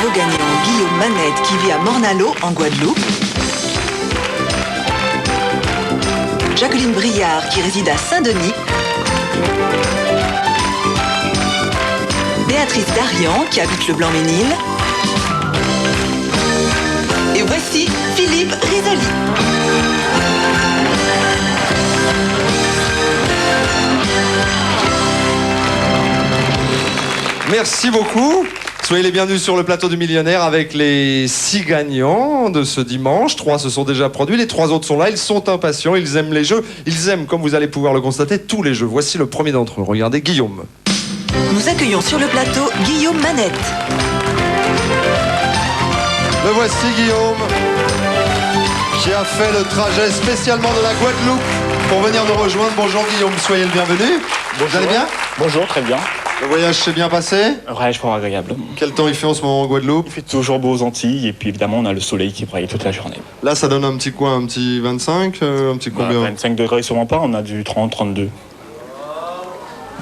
nos gagnants Guillaume Manette qui vit à Morne-à-l'Eau en Guadeloupe, Jacqueline Briard qui réside à Saint-Denis, Béatrice Darian qui habite le Blanc-Ménil, et voici Philippe Risoli. Merci beaucoup. Soyez les bienvenus sur le plateau du Millionnaire avec les 6 gagnants de ce dimanche. 3 se sont déjà produits, les 3 autres sont là. Ils sont impatients, ils aiment les jeux. Ils aiment, comme vous allez pouvoir le constater, tous les jeux. Voici le premier d'entre eux. Regardez, Guillaume. Nous accueillons sur le plateau Guillaume Manette. Le voici, Guillaume, qui a fait le trajet spécialement de la Guadeloupe pour venir nous rejoindre. Bonjour Guillaume, soyez le bienvenu. Bonjour. Vous allez bien? Bonjour, très bien. Le voyage s'est bien passé? Un voyage fort agréable. Quel temps il fait en ce moment en Guadeloupe? Il fait toujours beau aux Antilles et puis évidemment on a le soleil qui brille toute la journée. Là ça donne un petit quoi? Un petit 25? Un petit combien? 25 degrés sûrement pas, on a du 30, 32.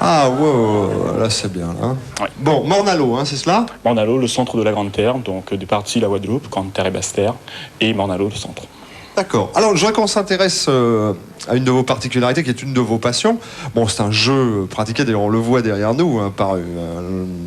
Ah wow, là c'est bien là. Ouais. Bon, Morne-à-l'Eau, hein, c'est cela? Morne-à-l'Eau, le centre de la Grande Terre, donc des parties la Guadeloupe, Grande Terre et Basse Terre, et Morne-à-l'Eau, le centre. D'accord. Alors, je voudrais qu'on s'intéresse à une de vos particularités, qui est une de vos passions. Bon, c'est un jeu pratiqué, d'ailleurs, on le voit derrière nous, hein, par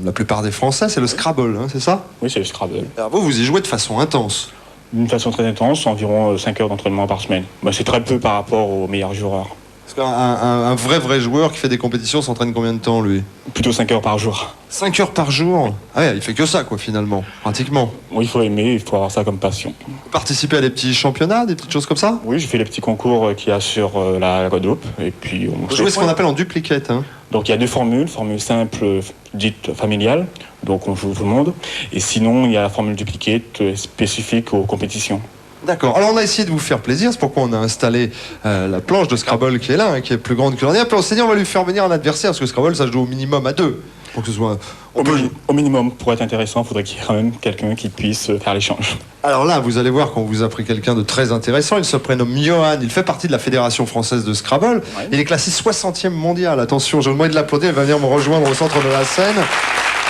la plupart des Français, c'est le Scrabble, hein, c'est ça? Oui, c'est le Scrabble. Alors, vous y jouez de façon intense. D'une façon très intense, environ 5 heures d'entraînement par semaine. Bah, c'est très peu par rapport aux meilleurs joueurs. Parce qu'un vrai joueur qui fait des compétitions s'entraîne combien de temps, lui? Plutôt 5 heures par jour. 5 heures par jour? Ah ouais, il fait que ça, quoi, finalement, pratiquement. Oui, il faut aimer, il faut avoir ça comme passion. Vous participez à des petits championnats, des petites choses comme ça? Oui, je fais les petits concours qu'il y a sur la Guadeloupe, et puis Vous jouez ce qu'on appelle en duplicate, hein? Donc il y a 2 formules, formule simple dite familiale, donc on joue tout le monde, et sinon il y a la formule duplicate spécifique aux compétitions. D'accord. Alors on a essayé de vous faire plaisir, c'est pourquoi on a installé la planche de Scrabble qui est là, hein, qui est plus grande que l'an dernier. Puis on s'est dit on va lui faire venir un adversaire, parce que Scrabble ça se joue au minimum à 2. Pour que ce soit... Au minimum, pour être intéressant, il faudrait qu'il y ait quand même quelqu'un qui puisse faire l'échange. Alors là, vous allez voir qu'on vous a pris quelqu'un de très intéressant. Il se prénomme Johan, il fait partie de la Fédération Française de Scrabble. Ouais. Il est classé 60e mondial. Attention, je vous demande de l'applaudir, il va venir me rejoindre au centre de la scène.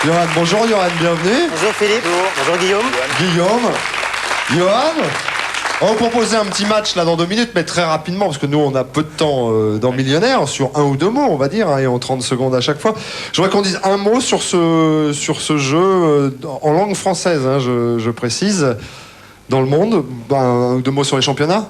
Johan, bonjour Johan, bienvenue. Bonjour Philippe, bonjour Guillaume. Guillaume. Johan. On va vous proposer un petit match là dans 2 minutes, mais très rapidement, parce que nous on a peu de temps dans Millionnaire, sur 1 ou 2 mots on va dire, hein, et en 30 secondes à chaque fois. Je voudrais qu'on dise un mot sur ce jeu en langue française, hein, je précise, dans le monde. 1 ou 2 mots sur les championnats.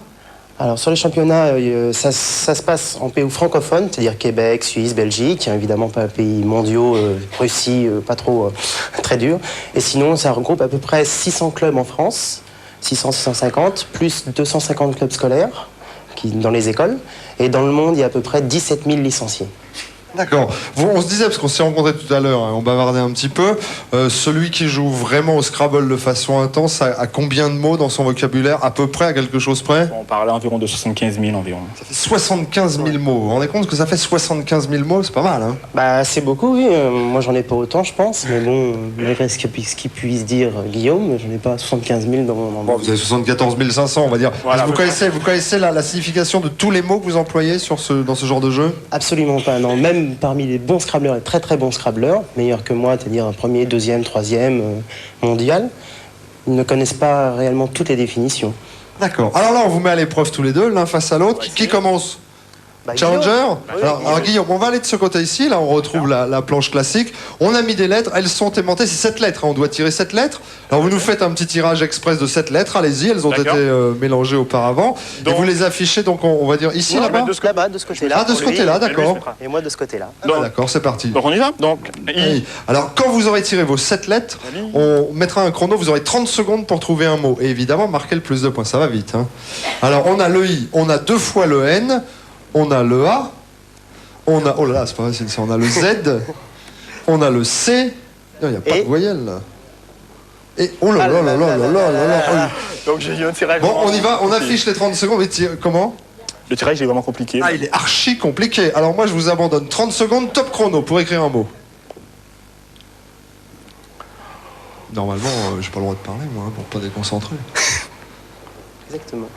Alors sur les championnats, ça se passe en pays francophone, c'est-à-dire Québec, Suisse, Belgique, évidemment pas pays mondiaux, Russie, pas trop très dur. Et sinon ça regroupe à peu près 600 clubs en France. 600-650, plus 250 clubs scolaires dans les écoles. Et dans le monde, il y a à peu près 17 000 licenciés. D'accord. On se disait, parce qu'on s'est rencontrés tout à l'heure, hein, on bavardait un petit peu, celui qui joue vraiment au Scrabble de façon intense, a combien de mots dans son vocabulaire? À peu près, à quelque chose près? On parlait environ de 75 000 environ. Ça fait 75 000 mots. Vous vous rendez compte que ça fait 75 000 mots? C'est pas mal, hein? Bah, c'est beaucoup, oui. Moi, j'en ai pas autant, je pense. Mais bon, malgré ce qu'il puisse dire Guillaume, j'en ai pas 75 000 dans mon... Bon, vous avez 74 500, on va dire. Voilà, vous connaissez la signification de tous les mots que vous employez dans ce genre de jeu? Absolument pas, non. Même parmi les bons scrabbleurs, les très très bons scrabbleurs, meilleurs que moi, c'est-à-dire un premier, deuxième, troisième mondial, ils ne connaissent pas réellement toutes les définitions. D'accord. Alors là, on vous met à l'épreuve tous les deux, l'un face à l'autre. Qui commence? Challenger. Alors Guillaume, on va aller de ce côté ici. Là, on retrouve la planche classique. On a mis des lettres. Elles sont aimantées. C'est 7 lettres. On doit tirer 7 lettres. Alors vous nous faites un petit tirage express de 7 lettres. Allez-y. Elles ont été mélangées auparavant. Donc, et vous les affichez. Donc on va dire ici, là-bas. Là-bas, de ce côté-là. Ah, de ce côté-là, d'accord. Et moi de ce côté-là. Ah, d'accord, c'est parti. Donc on y va. Donc. Alors quand vous aurez tiré vos 7 lettres, on mettra un chrono. Vous aurez 30 secondes pour trouver un mot. Et évidemment, marquez le plus de points. Ça va vite. Hein. Alors on a le I. On a 2 fois le N. On a le A. On a, oh là là, c'est pas facile ça. On a le Z, on a le C. Il n'y a pas de voyelle là. Et oh là là là là là là là là. Donc j'ai eu un tirage. Bon, on y va, on affiche les 30 secondes. Mais comment? Le tirage est vraiment compliqué. Ah, il est archi compliqué. Alors moi, je vous abandonne 30 secondes, top chrono pour écrire un mot. Normalement, j'ai pas le droit de parler, moi, pour pas déconcentrer. Exactement.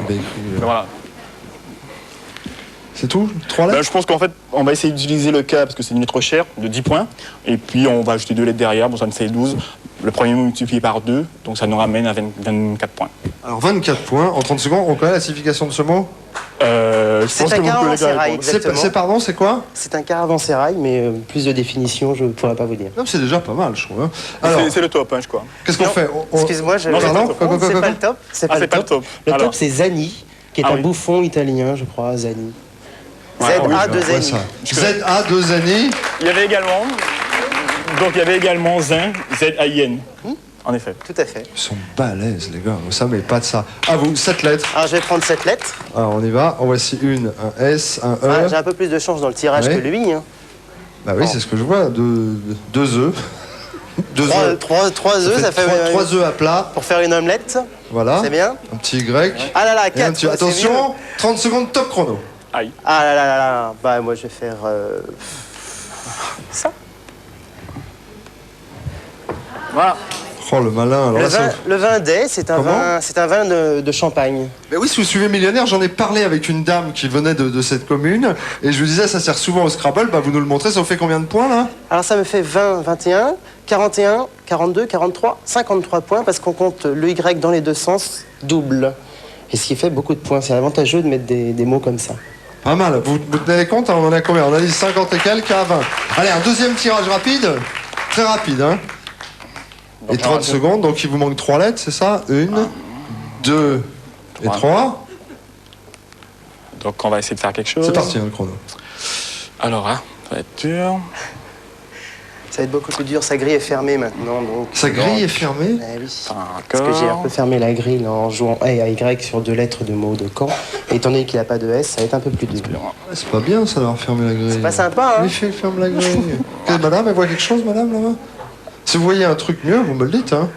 Ben, écrit, voilà. C'est tout? 3 lettres? Je pense qu'en fait, on va essayer d'utiliser le K parce que c'est une lettre chère, de 10 points. Et puis, on va ajouter 2 lettres derrière, bon, ça nous fait 12. Le premier mot multiplié par 2, donc ça nous ramène à 24 points. Alors 24 points, en 30 secondes, on connaît la signification de ce mot? Je C'est pense un que mon collègue va caravansérail, répondre. exactement. C'est pardon, c'est quoi? C'est un caravansérail, mais plus de définition, je ne pourrais pas vous dire. Non, c'est déjà pas mal, je trouve. Hein. Alors, C'est le top, je crois. qu'est-ce qu'on Non, fait? Excuse-moi, je... Non, c'est Pardon? pas le top. Quoi, quoi, quoi, C'est quoi pas le top. C'est Ah, c'est pas le top. Le Alors. top, c'est Zani, qui est Ah un oui. bouffon italien, je crois, Zani. Ouais, oui, Z-A-2-N-I. ça. ZA2NI. Il y avait également Zin, Z-A-I-N. En effet. Tout à fait. Ils sont balèzes, les gars. Ça, mais pas de ça. À vous, 7 lettres. Alors, je vais prendre cette lettre. Alors, on y va. En voici une, un S, un E. Ah, j'ai un peu plus de chance dans le tirage Ouais. que lui. Hein. Bah oui, c'est ce que je vois. 2 œufs. 2 œufs. Trois œufs, ça fait 3 œufs à plat. pour faire une omelette. Voilà. C'est bien. Un petit Y. Ah là là, Et un 4. petit- Attention, 30 secondes, top chrono. Aïe. Ah là là là là. Bah, moi, je vais faire ça. Voilà. Oh, le malin. Alors là, Le vin d'Ay, c'est un Comment vin de champagne. Mais oui, si vous suivez Millionnaire, j'en ai parlé avec une dame qui venait de cette commune. Et je lui disais, ça sert souvent au Scrabble. Bah, vous nous le montrez, ça vous fait combien de points, là? Alors ça me fait 20, 21, 41, 42, 43, 53 points parce qu'on compte le Y dans les deux sens double. Et ce qui fait beaucoup de points. C'est avantageux de mettre des mots comme ça. Pas mal. Vous tenez compte, hein, on en a combien? On a dit 50 et quelques à 20. Allez, un deuxième tirage rapide. Très rapide, hein. Et 30 secondes, donc il vous manque 3 lettres, c'est ça? 1, 2 et 3. Donc on va essayer de faire quelque chose. C'est parti, hein, le chrono. Alors, ça va être dur. Ça va être beaucoup plus dur. Sa grille est fermée maintenant. Donc, Sa grille est fermée? Eh oui. Parce que j'ai un peu D'accord. fermé la grille là, en jouant A et Y sur 2 lettres de mots de Caen. Et étant donné qu'il n'y a pas de S, ça va être un peu plus dur. C'est pas bien, ça, d'avoir fermé la grille. C'est pas sympa, hein? Oui, ferme la grille. Madame, elle voit quelque chose, madame, là-bas? Si vous voyez un truc mieux, vous me le dites, hein.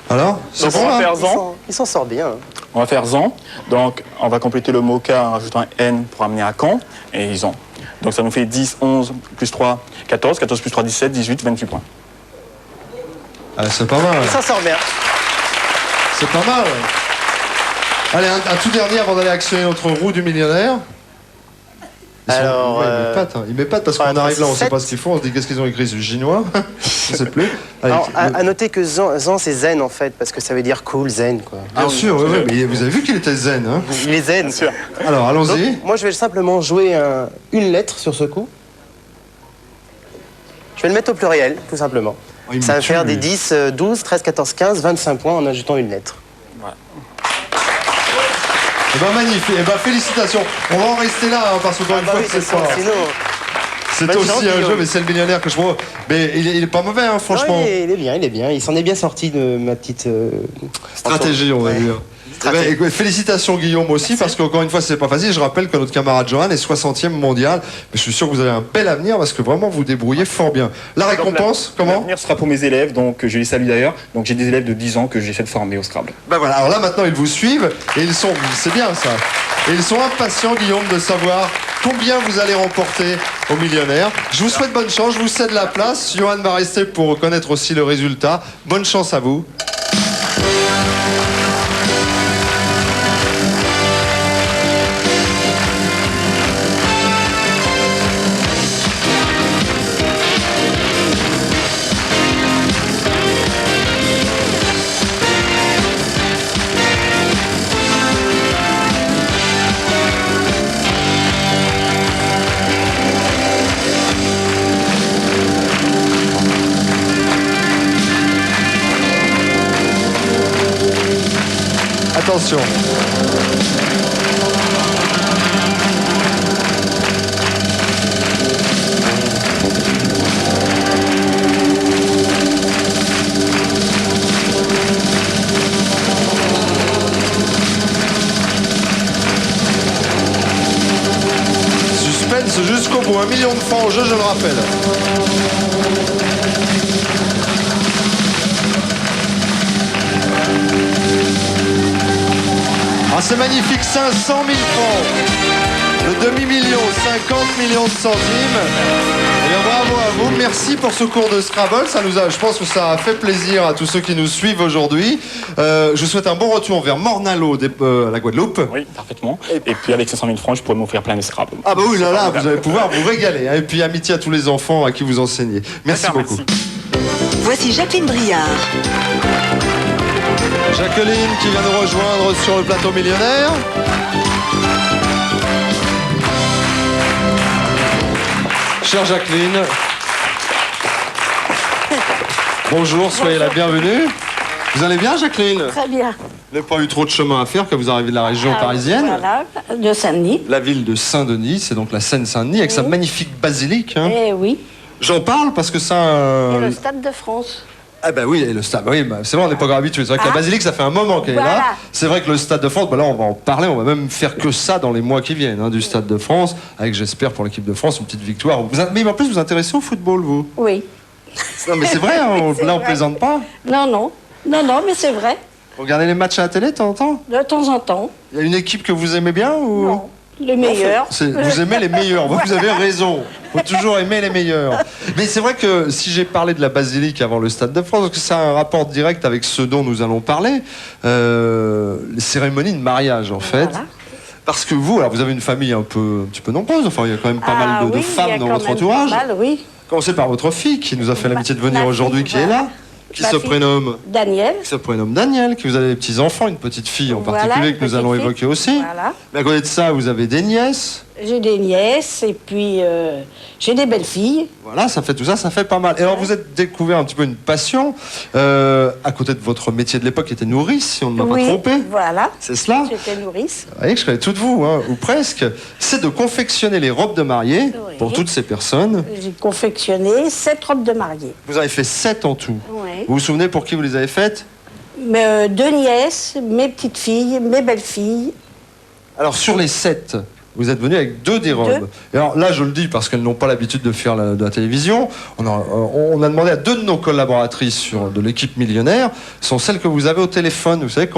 Alors? C'est Donc, bon, on va là? faire Zan. Il s'en sort bien. Hein. On va faire Zan. Donc, on va compléter le mot K en rajoutant un N pour amener à Caen. Et Zan. Donc, ça nous fait 10, 11, plus 3, 14. 14 plus 3, 17, 18, 28 points. Ah, c'est pas mal. Il s'en sort bien. C'est pas mal. Allez, un tout dernier avant d'aller actionner notre roue du millionnaire. Alors, Ouais, il m'épate parce qu'on ouais, arrive là, on sait sept. pas ce qu'ils font, on se dit qu'est-ce qu'ils ont écrit, c'est du chinois. Je sais plus. Allez, Alors, à noter que Zan, c'est zen en fait, parce que ça veut dire cool, zen quoi. bien sûr, oui, oui, mais vous avez vu qu'il était zen, hein. Il est zen. sûr. Alors, allons-y. Donc, moi, je vais simplement jouer une lettre sur ce coup. Je vais le mettre au pluriel, tout simplement. Oh, il me Ça va tue, faire lui. des 10, 12, 13, 14, 15, 25 points en ajoutant une lettre. Eh ben, magnifique. Eh ben, félicitations. On va en rester là, hein, parce qu'encore une fois, c'est ça, pas. sinon... C'est bonne chance, aussi un Guillaume. jeu, mais c'est le millionnaire que je vois. Mais il est pas mauvais, hein, franchement. Non, il est bien, il est bien. Il s'en est bien sorti de ma petite... Stratégie, on va Ouais. dire. Eh ben, écoute, félicitations Guillaume aussi, parce qu'encore une fois c'est pas facile. Je rappelle que notre camarade Johan est 60e mondial, mais je suis sûr que vous avez un bel avenir parce que vraiment vous débrouillez fort bien. La récompense, comment? L'avenir sera pour mes élèves, donc je les salue d'ailleurs. Donc j'ai des élèves de 10 ans que j'essaie de former au Scrabble. Ben voilà, alors là maintenant ils vous suivent et ils sont, c'est bien ça, et ils sont impatients Guillaume de savoir combien vous allez remporter au millionnaire. Je vous souhaite bonne chance, je vous cède la place. Johan va rester pour connaître aussi le résultat. Bonne chance à vous. Attention. Suspense jusqu'au bout. 1 million de francs en jeu, je le rappelle. Ah, c'est magnifique, 500 000 francs. Le demi-million, 50 millions de centimes. Eh bien, bravo. bravo à vous. Merci pour ce cours de Scrabble. Je pense que ça a fait plaisir à tous ceux qui nous suivent aujourd'hui. Je vous souhaite un bon retour vers Mornalo, la Guadeloupe. Oui, parfaitement. Et puis avec 500 000 francs, je pourrais m'offrir plein de Scrabble. Ah bah oui, là, vous allez pouvoir vous régaler. Et puis amitié à tous les enfants à qui vous enseignez. Merci beaucoup. Merci. Voici Jacqueline Briard. Jacqueline qui vient nous rejoindre sur le plateau millionnaire. Chère Jacqueline, bonjour, soyez la bienvenue. Vous allez bien, Jacqueline? Très bien. Vous n'avez pas eu trop de chemin à faire que vous arrivez de la région parisienne. Voilà, de Saint-Denis. La ville de Saint-Denis, c'est donc la Seine-Saint-Denis, avec sa magnifique basilique. Hein. Eh oui. J'en parle parce que ça... Et le Stade de France. Ah ben oui, et le stade, oui, c'est vrai, on n'est pas encore habitué. C'est vrai que la basilique, ça fait un moment qu'elle est là. C'est vrai que le Stade de France, là, on va en parler, on va même faire que ça dans les mois qui viennent, hein, du Stade de France, avec, j'espère, pour l'équipe de France, une petite victoire. Mais en plus, vous vous intéressez au football, vous? Oui. Non, mais c'est vrai, hein, C'est là, on vrai. plaisante pas. Non, mais c'est vrai. Vous regardez les matchs à la télé de temps en temps? De temps en temps. Il y a une équipe que vous aimez bien ou... Non. Les meilleurs. Vous aimez les meilleurs, vous avez raison. Il faut toujours aimer les meilleurs. Mais c'est vrai que si j'ai parlé de la basilique avant le Stade de France, parce que ça a un rapport direct avec ce dont nous allons parler, les cérémonies de mariage en fait. Voilà. Parce que vous, alors vous avez une famille un petit peu nombreuse, enfin il y a quand même pas mal de oui, femmes il y a dans quand votre même entourage. pas mal, oui. Commencez par votre fille qui nous a fait l'amitié de venir Ma aujourd'hui, fille, qui est voilà. là. Qui Ma se fille, prénomme Daniel. Qui se prénomme Daniel, qui vous avez des petits-enfants, une petite fille en Voilà, particulier une que nous petite allons fille. évoquer aussi. Voilà. Mais à côté de ça, vous avez des nièces. J'ai des nièces et puis j'ai des belles-filles. Voilà, ça fait tout ça, ça fait pas mal. Et alors, vous êtes découvert un petit peu une passion à côté de votre métier de l'époque, qui était nourrice, si on ne m'a pas trompé. Voilà. C'est cela? J'étais nourrice. Vous voyez que je connais toutes vous, hein, ou presque. C'est de confectionner les robes de mariée Oui. pour toutes ces personnes. J'ai confectionné 7 robes de mariée. Vous avez fait 7 en tout. Oui. Vous vous souvenez pour qui vous les avez faites? Mais, 2 nièces, mes petites filles, mes belles-filles. Alors, sur les 7, vous êtes venu avec 2 des robes. Et alors là, je le dis parce qu'elles n'ont pas l'habitude de faire de la télévision. On a demandé à 2 de nos collaboratrices de l'équipe millionnaire, sont celles que vous avez au téléphone. Vous savez,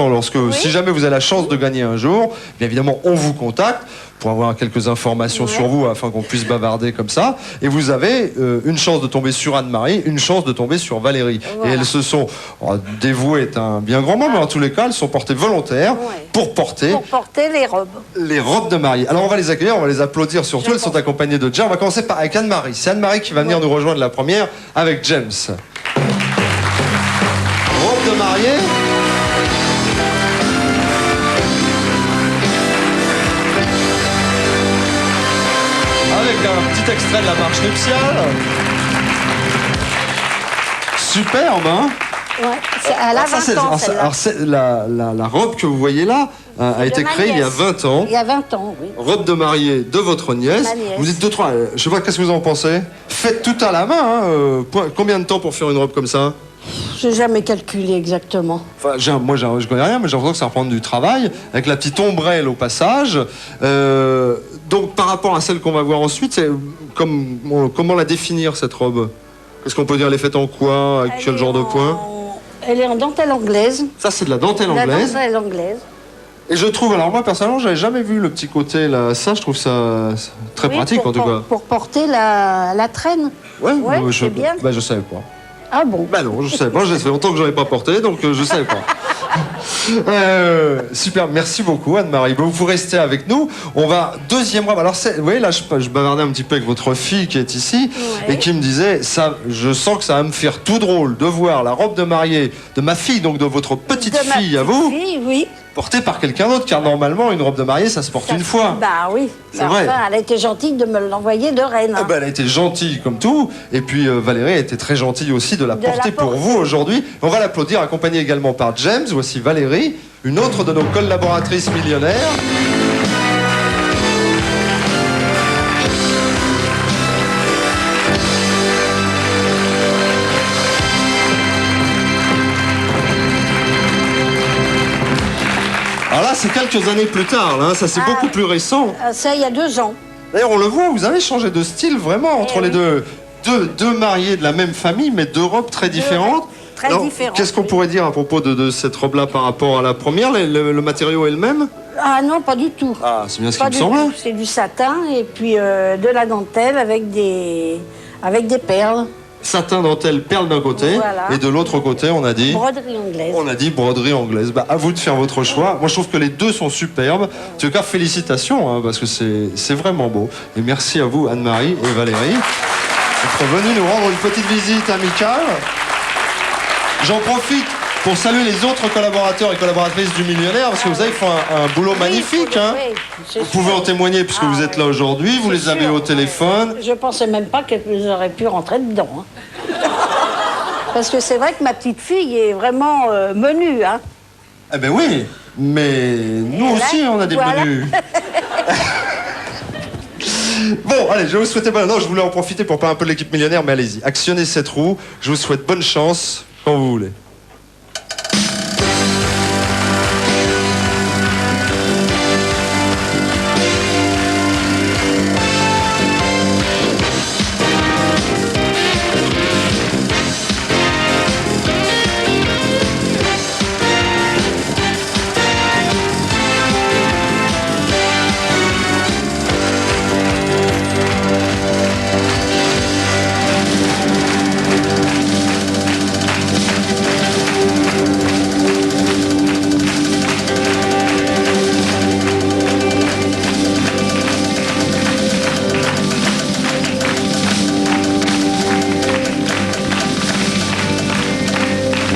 si jamais vous avez la chance de gagner un jour, bien évidemment, on vous contacte pour avoir quelques informations sur vous afin qu'on puisse bavarder comme ça. Et vous avez une chance de tomber sur Anne-Marie, une chance de tomber sur Valérie. Voilà. Et elles se sont dévouées, est un bien grand mot, mais en tous les cas, elles sont portées volontaires pour porter les robes de mariée. Alors on va les accueillir, on va les applaudir surtout. Elles sont accompagnées de James. On va commencer avec Anne-Marie. C'est Anne-Marie qui va venir nous rejoindre la première avec James. Robe de mariée. Avec un petit extrait de la marche nuptiale. Superbe, hein? Ouais, elle a 20 ans, celle-là. Alors, la robe que vous voyez là a été créée il y a 20 ans. Il y a 20 ans, oui. Robe de mariée de votre nièce. Ma nièce. Vous dites 2-3, je sais pas, qu'est-ce que vous en pensez? Faites tout à la main, hein, combien de temps pour faire une robe comme ça? J'ai jamais calculé exactement. Enfin, je connais rien, mais j'ai l'impression que ça reprend du travail, avec la petite ombrelle au passage. Donc, par rapport à celle qu'on va voir ensuite, comment la définir, cette robe? Qu'est-ce qu'on peut dire? Elle est faite en quoi? Avec quel genre de point? Elle est en dentelle anglaise. Ça, c'est de la dentelle La anglaise. dentelle anglaise. Et je trouve, alors moi, personnellement, j'avais jamais vu le petit côté là. Ça, je trouve ça très Oui, pratique, en tout cas. Pour porter la traîne. Ouais, c'est bien. je savais pas. Ah bon? Bah non, je savais pas, ça fait longtemps que je n'avais pas porté, donc je savais pas. Super, merci beaucoup Anne-Marie. Bon, vous restez avec nous. On va, deuxième robe. Alors, vous voyez, là, je bavardais un petit peu avec votre fille qui est ici, et qui me disait, je sens que ça va me faire tout drôle de voir la robe de mariée de ma fille, donc de votre petite fille à vous, Oui. portée par quelqu'un d'autre, car normalement, une robe de mariée, ça se porte une fois. Bah oui. C'est vrai. Enfin, elle a été gentille de me l'envoyer de Rennes. Ah bah, elle a été gentille comme tout, et puis Valérie a été très gentille aussi de la porter pour vous aujourd'hui. On va l'applaudir, accompagnée également par James. Voici Valérie, une autre de nos collaboratrices millionnaires. Alors là, c'est quelques années plus tard, là, hein. Ça c'est beaucoup plus récent. Ça, il y a 2 ans. D'ailleurs, on le voit, vous avez changé de style vraiment entre les deux. Deux mariés de la même famille, mais 2 robes très différentes. Très différentes. Qu'est-ce qu'on pourrait dire à propos de cette robe-là par rapport à la première? Le matériau est le même? Ah non, pas du tout. Ah, c'est bien ce qui Pas me du semblait. tout. C'est du satin et puis de la dentelle avec Avec des perles, Satin, dentelle, perle d'un côté. Voilà. Et de l'autre côté, on a dit... broderie anglaise. On a dit broderie anglaise. Bah, à vous de faire votre choix. Moi, je trouve que les deux sont superbes. En tout cas, félicitations, hein, parce que c'est vraiment beau. Et merci à vous, Anne-Marie et Valérie, d'être venus nous rendre une petite visite amicale. J'en profite pour saluer les autres collaborateurs et collaboratrices du Millionnaire, parce que vous savez, ils font un boulot magnifique. Hein. Oui, c'est Vous pouvez sûr. en témoigner puisque vous êtes là aujourd'hui. Vous les avez sûr. au téléphone. Je pensais même pas qu'elle aurait pu rentrer dedans. Hein. Parce que c'est vrai que ma petite fille est vraiment menue. Hein. Eh ben oui, mais nous Et là, aussi, on a des voilà. menus. Bon, allez, je vais vous souhaiter bonne... Non, je voulais en profiter pour parler un peu de l'équipe Millionnaire, mais allez-y, actionnez cette roue. Je vous souhaite bonne chance quand vous voulez.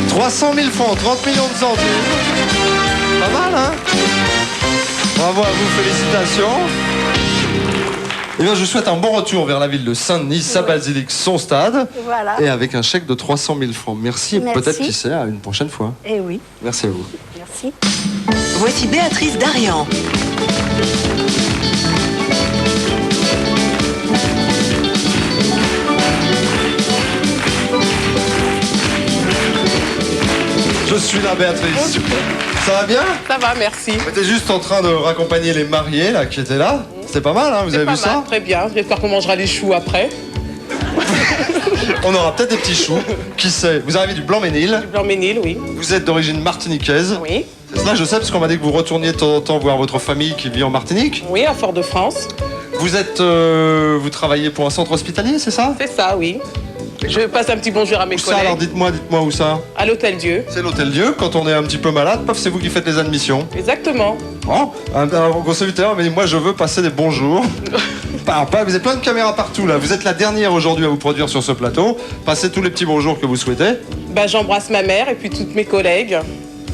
« 300 000 francs, 30 millions de centimes. Pas mal, hein? Bravo à vous, félicitations. Eh bien, je vous souhaite un bon retour vers la ville de Saint-Denis, sa basilique, son stade. Voilà. Et avec un chèque de 300 000 francs. Merci, et Merci. peut-être, qui sait, à une prochaine fois. Eh oui, Merci à vous. merci. Voici Béatrice Darian. Je suis là, Béatrice. Ça va bien? Ça va, merci. J'étais juste en train de raccompagner les mariés, là, qui étaient là. C'était pas mal, hein, vous C'est avez pas vu ça? mal, très bien. J'espère qu'on mangera les choux après. On aura peut-être des petits choux. Qui sait? Vous arrivez du Blanc-Ménil. Du blanc-ménil, oui. Vous êtes d'origine martiniquaise. Oui. C'est cela, je sais, parce qu'on m'a dit que vous retourniez de temps en temps voir votre famille qui vit en Martinique. Oui, à Fort-de-France. Vous êtes, vous travaillez pour un centre hospitalier, c'est ça? C'est ça, oui. Je passe un petit bonjour à mes Où ça, alors collègues. dites-moi où ça? À l'Hôtel Dieu. C'est l'Hôtel Dieu. Quand on est un petit peu malade, paf, c'est vous qui faites les admissions. Exactement. Bon, un consulteur m'a dit, moi je veux passer des bons jours. Vous avez plein de caméras partout là. Vous êtes la dernière aujourd'hui à vous produire sur ce plateau. Passez tous les petits bonjours que vous souhaitez. Ben, j'embrasse ma mère et puis toutes mes collègues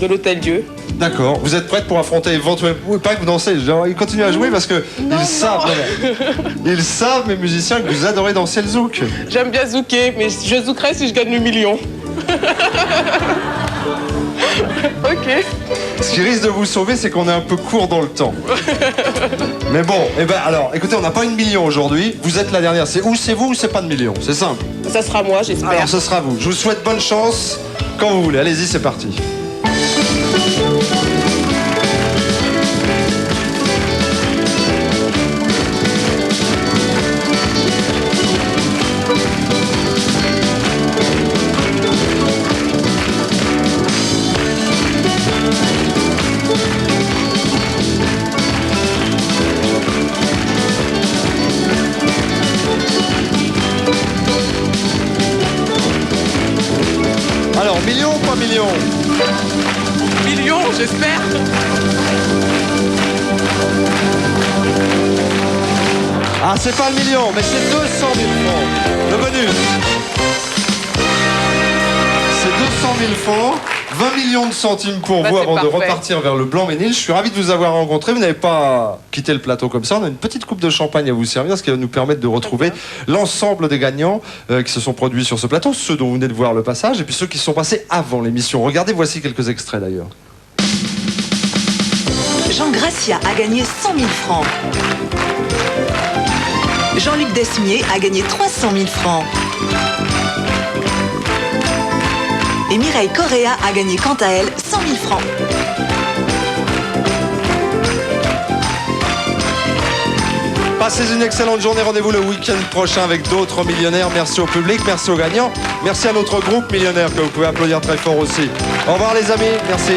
de l'Hôtel Dieu. D'accord. Vous êtes prête pour affronter éventuellement... Oui, pas que vous dansez. Genre, ils continuent à jouer parce que ils savent, mes musiciens, que vous adorez danser le zouk. J'aime bien zouker, mais je zoukerai si je gagne le million. Ok. Ce qui risque de vous sauver, c'est qu'on est un peu court dans le temps. Mais bon, eh ben alors, écoutez, on n'a pas une million aujourd'hui. Vous êtes la dernière. C'est vous ou c'est pas de million. C'est simple. Ça sera moi, j'espère. Alors, ce sera vous. Je vous souhaite bonne chance quand vous voulez. Allez-y, c'est parti. Alors, million ou pas million? Million, j'espère. Ah, c'est pas le million, mais c'est 200 000 francs. Le bonus. C'est 200 000 francs, 20 millions de centimes pour Bah, vous c'est avant de parfait. repartir vers le Blanc-Ménil. Je suis ravi de vous avoir rencontré. Vous n'avez pas quitté le plateau comme ça. On a une petite coupe de champagne à vous servir, ce qui va nous permettre de retrouver l'ensemble des gagnants qui se sont produits sur ce plateau, ceux dont vous venez de voir le passage, et puis ceux qui se sont passés avant l'émission. Regardez, voici quelques extraits d'ailleurs. Jean Gracia a gagné 100 000 francs. Jean-Luc Desmier a gagné 300 000 francs. Et Mireille Correa a gagné quant à elle 100 000 francs. Passez une excellente journée. Rendez-vous le week-end prochain avec d'autres millionnaires. Merci au public, merci aux gagnants. Merci à notre groupe millionnaire que vous pouvez applaudir très fort aussi. Au revoir les amis, merci.